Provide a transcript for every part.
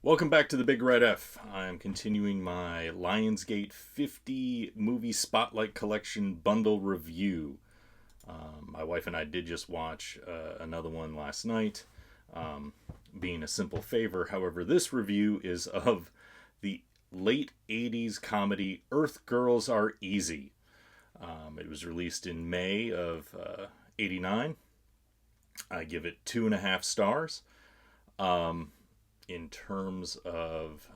Welcome back to the Big Red F. I'm continuing my Lionsgate 50 movie spotlight collection bundle review. My wife and I did just watch another one last night, um, being a simple favor. However, this review is of the late 80s comedy Earth Girls Are Easy. It was released in May of 89. I give it 2.5 stars. In terms of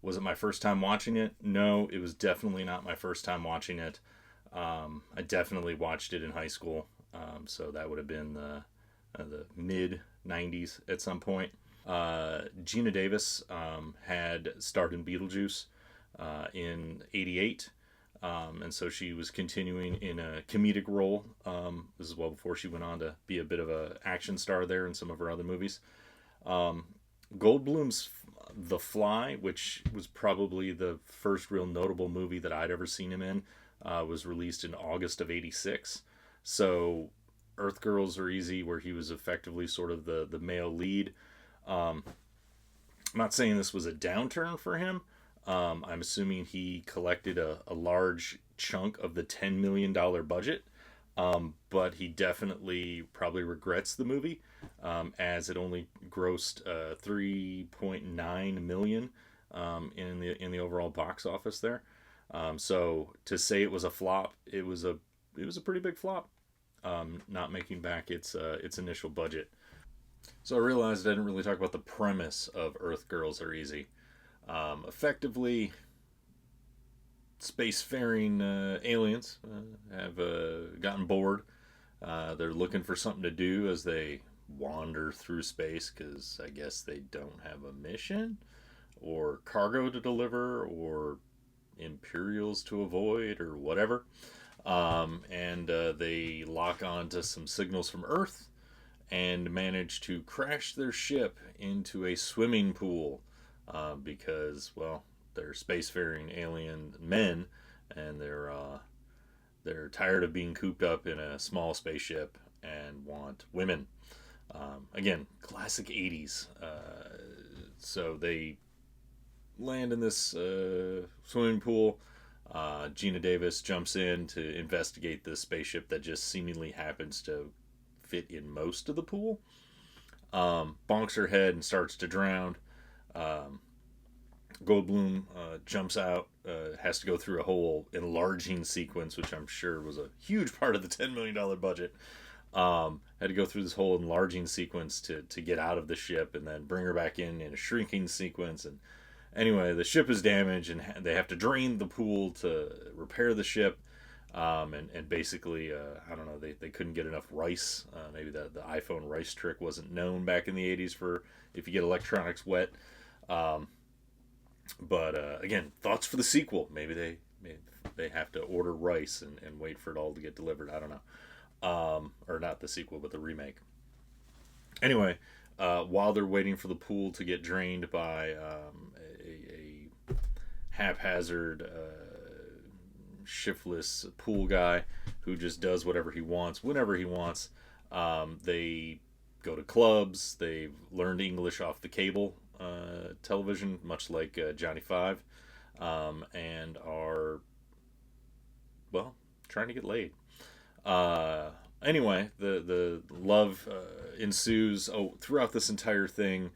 was it my first time watching it? No, it was definitely not my first time watching it. I definitely watched it in high school, so that would have been the mid 90s at some point. Geena Davis had starred in Beetlejuice in 88. And so she was continuing in a comedic role. This is well before she went on to be a bit of an action star there in some of her other movies. Goldblum's The Fly, which was probably the first real notable movie that I'd ever seen him in, was released in August of '86. So Earth Girls Are Easy, where he was effectively sort of the male lead. I'm not saying this was a downturn for him. I'm assuming he collected a large chunk of the $10 million budget, but he definitely probably regrets the movie, as it only grossed 3.9 million in the overall box office there. So to say it was a flop, it was a pretty big flop, not making back its initial budget. So I realized I didn't really talk about the premise of Earth Girls Are Easy. Effectively, spacefaring aliens have gotten bored. They're looking for something to do as they wander through space because I guess they don't have a mission or cargo to deliver or Imperials to avoid or whatever. And they lock on to some signals from Earth and manage to crash their ship into a swimming pool because, well, they're spacefaring alien men, and they're tired of being cooped up in a small spaceship and want women. Again, classic '80s. So they land in this swimming pool. Geena Davis jumps in to investigate this spaceship that just seemingly happens to fit in most of the pool. Bonks her head and starts to drown. Um, Goldbloom jumps out, has to go through a whole enlarging sequence, which I'm sure was a huge part of the $10 million budget. Had to go through this whole enlarging sequence to get out of the ship and then bring her back in a shrinking sequence. And anyway, the ship is damaged and they have to drain the pool to repair the ship. And basically, I don't know, they couldn't get enough rice. Maybe the iPhone rice trick wasn't known back in the '80s for if you get electronics wet. Um, but again, thoughts for the sequel. Maybe they have to order rice and wait for it all to get delivered. I don't know. Or not the sequel, but the remake. Anyway, while they're waiting for the pool to get drained by a haphazard, shiftless pool guy who just does whatever he wants, whenever he wants, they go to clubs. They've learned English off the cable television, much like Johnny Five, and are, well, trying to get laid. Anyway, the love ensues. Oh, throughout this entire thing,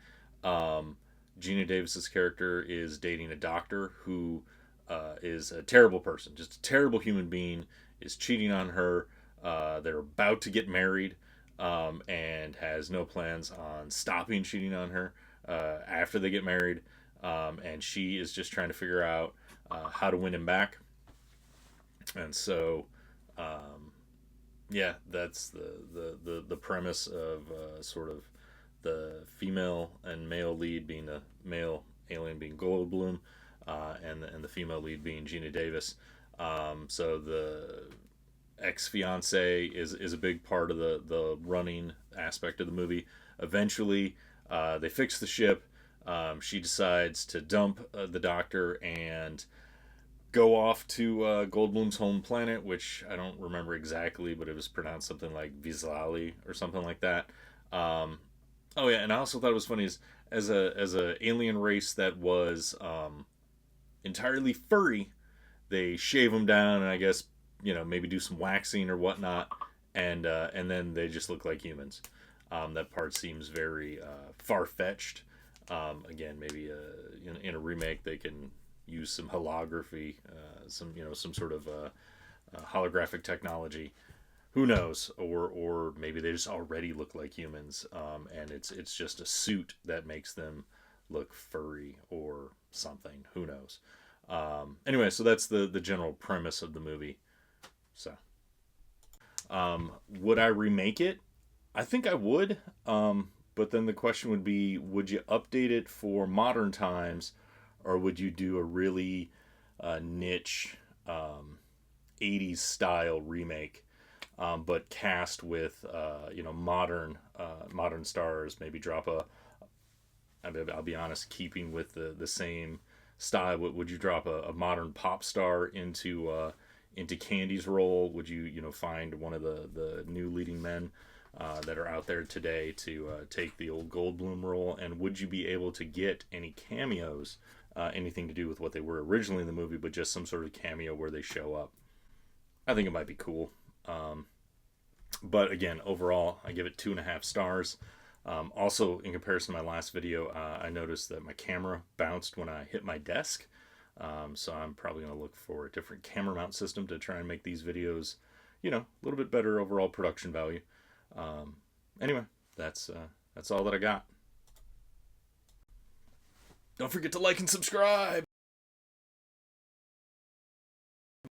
Geena Davis's character is dating a doctor who is a terrible person, just a terrible human being, is cheating on her. They're about to get married, and has no plans on stopping cheating on her after they get married. And she is just trying to figure out how to win him back. And so, yeah, that's the premise of sort of the female and male lead being the male alien being Goldblum, and the female lead being Geena Davis. So the ex fiance is a big part of the running aspect of the movie. Eventually, they fix the ship. She decides to dump the doctor and go off to Goldblum's home planet, which I don't remember exactly, but it was pronounced something like Vizali or something like that. Oh yeah, and I also thought it was funny is as a alien race that was entirely furry. They shave them down, and I guess maybe do some waxing or whatnot, and then they just look like humans. That part seems very far fetched. Again, maybe in a remake they can use some holography, some sort of holographic technology. Who knows? Or maybe they just already look like humans, and it's just a suit that makes them look furry or something. Who knows? Anyway, so that's the general premise of the movie. So, would I remake it? I think I would. But then the question would be, would you update it for modern times, or would you do a really niche 80s style remake, but cast with modern stars? Maybe drop I'll be honest, keeping with the same style. Would you drop a modern pop star into Candy's role? Would you find one of the new leading men that are out there today to take the old Goldbloom role? And would you be able to get any cameos, anything to do with what they were originally in the movie, but just some sort of cameo where they show up? I think it might be cool. But again, overall, I give it 2.5 stars. Also, in comparison to my last video, I noticed that my camera bounced when I hit my desk. So I'm probably going to look for a different camera mount system to try and make these videos, a little bit better overall production value. Anyway, that's all that I got. Don't forget to like and subscribe.